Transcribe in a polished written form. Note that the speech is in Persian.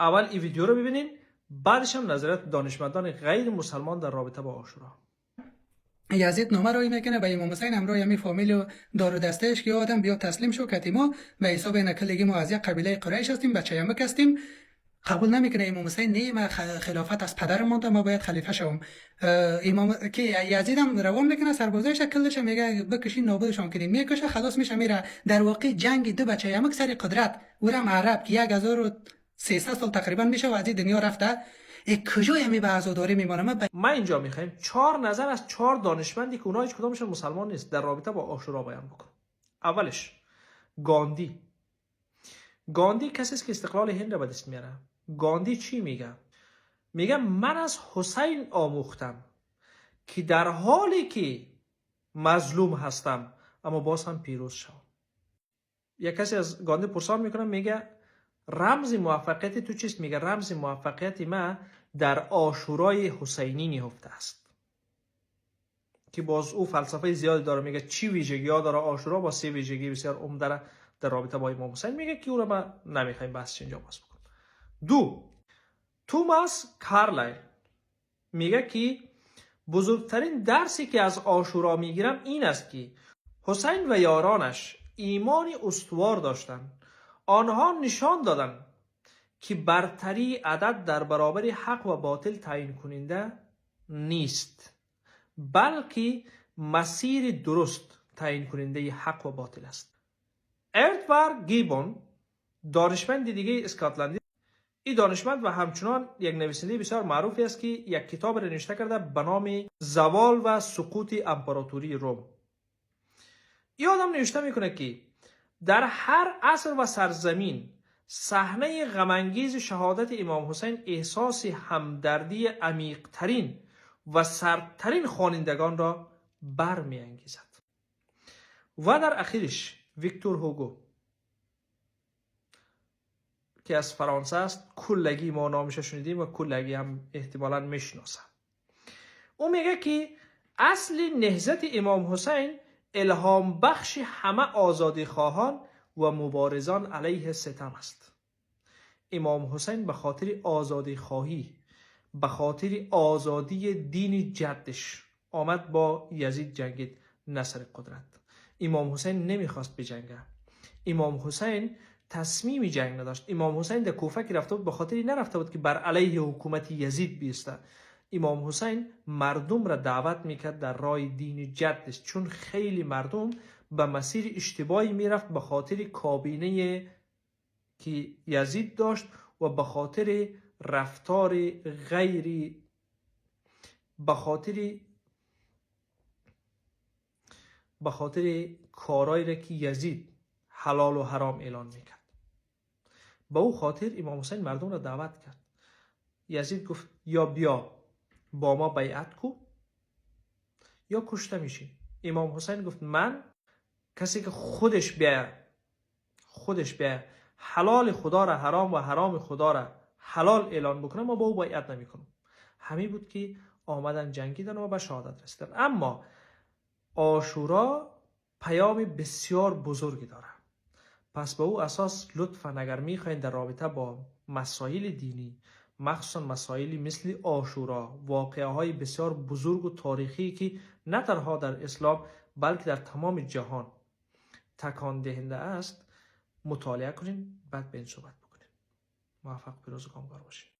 اول این ویدیو رو ببینین، بعدش هم نظرات دانشمندان غیر مسلمان در رابطه با عاشورا. یزید نامه رای میکنه به امام حسین همراه یمی فامیل و دار و دستهش که آدم بیا تسلیم شو که ما به حساب نکلگی ما از یک قبیله قریش هستیم، بچه هم هستیم. قبول نمیکنه امام حسین، نه من خلافت از پدرم مونده، ما باید خلیفه شوم. امام که یزید هم روان میکنه سربازایش کلش میگه بکشین نابودشون کنین، میکشه خلاص میشه میره. در واقع جنگ دو بچه هم سر قدرت اورم عرب که 1300 سال تقریبا میشه و از این دنیا رفته، کجای می به عزاداری میمانه. ما اینجا میخوایم 4 نظر از 4 دانشمندی که اونها هیچ کدومشون مسلمان نیست در رابطه با عاشورا بیان بکنم. اولش گاندی کسی است که استقلال هند را به دست میاره. گاندی چی میگه؟ میگه من از حسین آموختم که در حالی که مظلوم هستم اما باز هم پیروز شوم. یک کسی از گاندی پرسان میکنه، میگه رمز موفقیت تو چیست؟ میگه رمز موفقیت ما در عاشورای حسینی نهفته است. که باز او فلسفه زیادی داره، میگه چی ویژگی ها داره عاشورا، با 3 ویژگی بسیار عمده در رابطه با امام حسین میگه که او رو ما نمیخوایم بحثش اینجا باز بکنیم. 2. توماس کارلایل میگه که بزرگترین درسی که از عاشورا میگیرم این است که حسین و یارانش ایمانی استوار داشتند. آنها نشان دادند که برتری عدد در برابر حق و باطل تعیین کننده نیست، بلکه مسیر درست تعیین کننده حق و باطل است. ادوارد گیبون، دانشمند دیگه اسکاتلندی، این دانشمند و همچنان یک نویسنده بسیار معروفی است که یک کتاب را نوشته کرده به نام زوال و سقوط امپراتوری روم. این آدم نوشته میکنه که در هر عصر و سرزمین صحنه غمانگیز شهادت امام حسین احساس همدردی عمیق‌ترین و سردترین خوانندگان را برمی‌انگیزد. و در اخیرش ویکتور هوگو که از فرانسه است، کلگی ما نامش شنیدیم و کلگی هم احتمالاً میشناسم. او میگه که اصل نهضت امام حسین الهام بخش همه آزادی خواهان و مبارزان علیه ستم است. امام حسین به خاطر آزادی خواهی، به خاطر آزادی دین جدش آمد با یزید جنگید، نه سر قدرت. امام حسین نمیخواست بجنگه. امام حسین تصمیم جنگ نداشت. امام حسین در کوفه که رفته بود به خاطر نرفته بود که بر علیه حکومت یزید بیسته. امام حسین مردم را دعوت میکرد در راه دین جدش، چون خیلی مردم به مسیر اشتباهی میرفت به خاطر کابینه که یزید داشت و به خاطر رفتار غیری، به خاطر کارهایی را که یزید حلال و حرام اعلان میکرد. با او خاطر امام حسین مردم را دعوت کرد. یزید گفت یا بیا با ما بیعت کو یا کشته میشی. امام حسین گفت من کسی که خودش بیا حلال خدا را حرام و حرام خدا را حلال اعلان بکنه، ما با او بیعت نمیکنم. همین بود که آمدن جنگیدن و به شهادت رسیدن. اما عاشورا پیام بسیار بزرگی داره. پس به او اساس لطفاً اگر میخواین در رابطه با مسائل دینی، مخصوصا مسائلی مثل عاشورا، واقعه های بسیار بزرگ و تاریخی که نه تنها در اسلام بلکه در تمام جهان تکان دهنده است، مطالعه کنین، بعد به این صحبت بکنین. موفق، پیروز و کامگار باشین.